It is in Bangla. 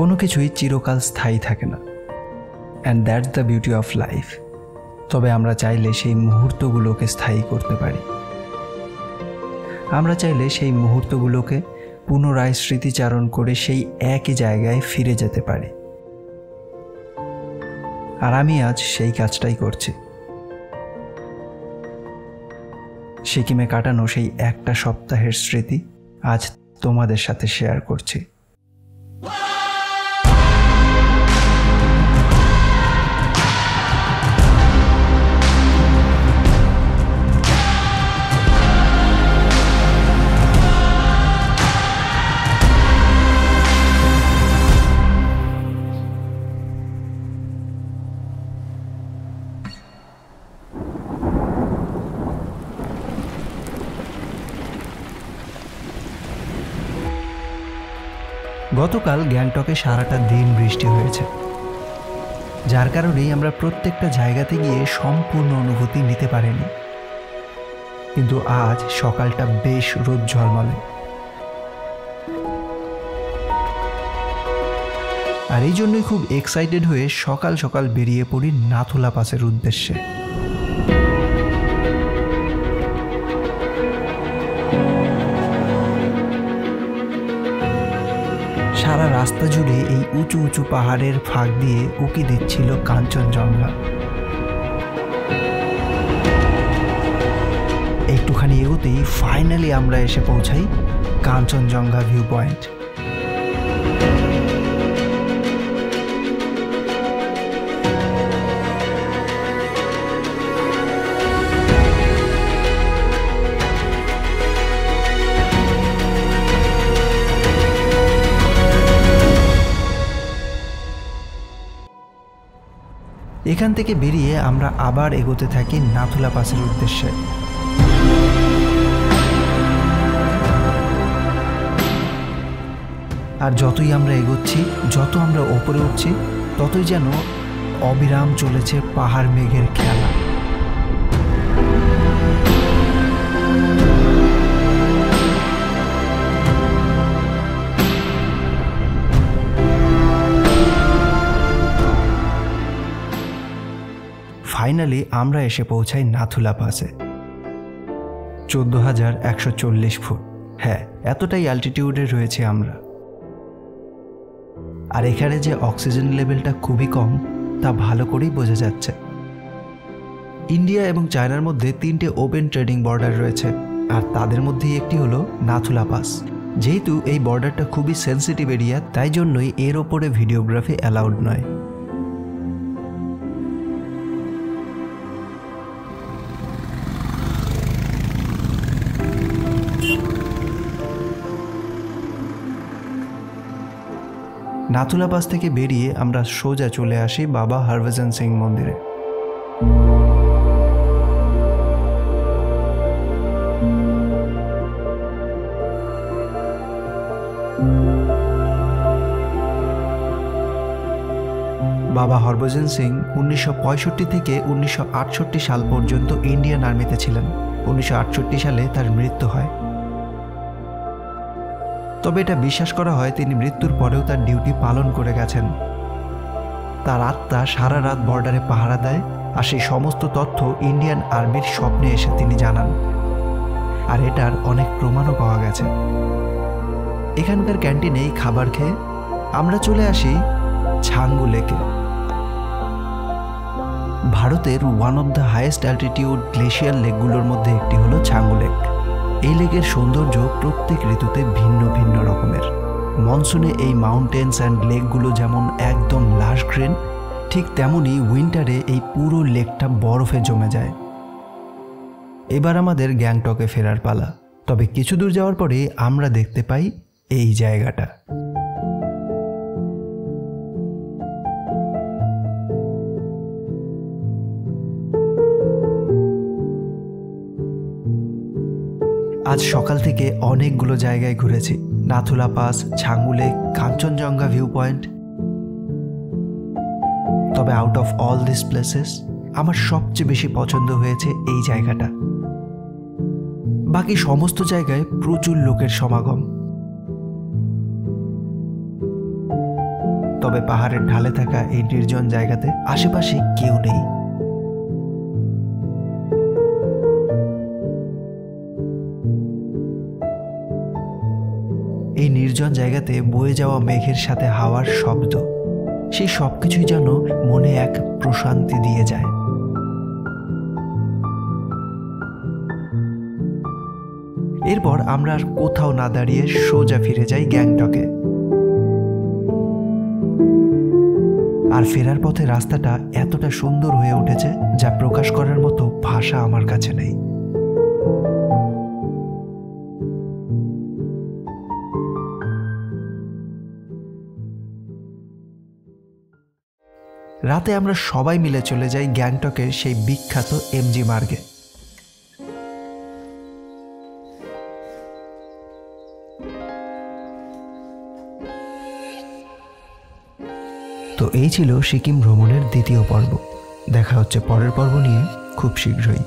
কোনো কিছুই চিরকাল স্থায়ী থাকে না, and that's the beauty of life. তবে আমরা চাইলে সেই মুহূর্তগুলোকে স্থায়ী করতে পারি। আমরা চাইলে সেই মুহূর্তগুলোকে পুনরায় স্মৃতিচারণ করে সেই একই জায়গায় ফিরে যেতে পারি। আর আমি আজ সেই কাজটাই করছি। সিকিমে কাটানো সেই একটা সপ্তাহের স্মৃতি আজ তোমাদের সাথে শেয়ার করছি। গতকাল গ্যাংটকে সারাটা দিন বৃষ্টি হয়েছে, যার কারণেই আমরা প্রত্যেকটা জায়গাতে গিয়ে সম্পূর্ণ অনুভূতি নিতে পারিনি। কিন্তু আজ সকালটা বেশ রোদ ঝলমলে, আর এই জন্যই খুব এক্সাইটেড হয়ে সকাল সকাল বেরিয়ে পড়ি নাথুলা পাসের উদ্দেশ্যে। সারা রাস্তা জুড়ে এই উঁচু উঁচু পাহাড়ের ফাঁক দিয়ে উকি দিচ্ছিল কাঞ্চনজঙ্ঘা। একটুখানি এগোতেই ফাইনালি আমরা এসে পৌঁছাই কাঞ্চনজঙ্ঘা ভিউ পয়েন্ট। এখান থেকে বেরিয়ে আমরা আবার এগোতে থাকি নাথুলা পাসের উদ্দেশ্যে। আর যতই আমরা এগোচ্ছি, যত আমরা ওপরে উঠছি, ততই যেন অবিরাম চলেছে পাহাড় মেঘের খেলা। ফাইনালি আমরা এসে পৌঁছাই নাথুলা পাসে। 14,140 ফুট। হ্যাঁ, এতটাই অ্যালটিটিউডে রয়েছে আমরা। আর এখানে যে অক্সিজেন লেভেলটা খুবই কম তা ভালো করেই বোঝা যাচ্ছে। ইন্ডিয়া এবং চায়নার মধ্যে 3টে ওপেন ট্রেডিং বর্ডার রয়েছে, আর তাদের মধ্যেই একটি হলো নাথুলা পাস। যেহেতু এই বর্ডারটা খুবই সেন্সিটিভ এরিয়া, তাই জন্যই এর ওপরে ভিডিওগ্রাফি অ্যালাউড নয়। নাথুলা পাস থেকে বেরিয়ে আমরা সোজা চলে আসি বাবা হরভজন সিং মন্দিরে। বাবা হরভজন সিং 1965 থেকে 1968 সাল পর্যন্ত ইন্ডিয়ান আর্মিতে ছিলেন। 1968 সালে তার মৃত্যু হয়। তবে এটা বিশ্বাস করা হয় তিনি মৃত্যুর পরেও তার ডিউটি পালন করে গেছেন। তার আত্মা সারা রাত বর্ডারে পাহারা দেয়, আর সেই সমস্ত তথ্য ইন্ডিয়ান আর্মির স্বপ্নে এসে তিনি জানান। আর এটার অনেক প্রমাণও পাওয়া গেছে। এখানকার ক্যান্টিনেই খাবার খেয়ে আমরা চলে আসি ছাঙ্গু লেকে। ভারতের one of the highest altitude glacier লেকগুলোর মধ্যে একটি হলো ছাঙ্গু লেক। এই লেকের সৌন্দর্য প্রত্যেক ঋতুতে ভিন্ন ভিন্ন রকমের। মনসুনে এই মাউন্টেন্স অ্যান্ড লেকগুলো যেমন একদম লাশ গ্রিন, ঠিক তেমনই উইন্টারে এই পুরো লেকটা বরফে জমে যায়। এবার আমাদের গ্যাংটকে ফেরার পালা। তবে কিছু দূর যাওয়ার পরে আমরা দেখতে পাই এই জায়গাটা। আজ সকাল থেকে অনেকগুলো জায়গায় ঘুরেছি। Nathula pass, Changu lake, Kanchenjunga view point. তবে out of all this places আমার সবচেয়ে বেশি পছন্দ হয়েছে এই জায়গাটা। বাকি সমস্ত জায়গায় প্রচুর লোকের সমাগম। তবে পাহাড়ের ঢালে থাকা এই নির্জন জায়গাতে আশেপাশে কেউ নেই। এই নির্জন জায়গাতে বয়ে যাওয়া মেঘের সাথে হাওয়ার শব্দ, সেই সবকিছুই যেন মনে এক প্রশান্তি দিয়ে যায়। এরপর আমরা আর কোথাও না দাঁড়িয়ে সোজা ফিরে যাই গ্যাংটকে। আর ফেরার পথে রাস্তাটা এতটা সুন্দর হয়ে উঠেছে যা প্রকাশ করার মতো ভাষা আমার কাছে নেই। রাতে আমরা সবাই মিলে চলে যাই গ্যাংটকের সেই বিখ্যাত এমজি মার্গে। তো এই ছিল সিকিম ভ্রমণের দ্বিতীয় পর্ব। দেখা হচ্ছে পরের পর্ব নিয়ে খুব শীঘ্রই।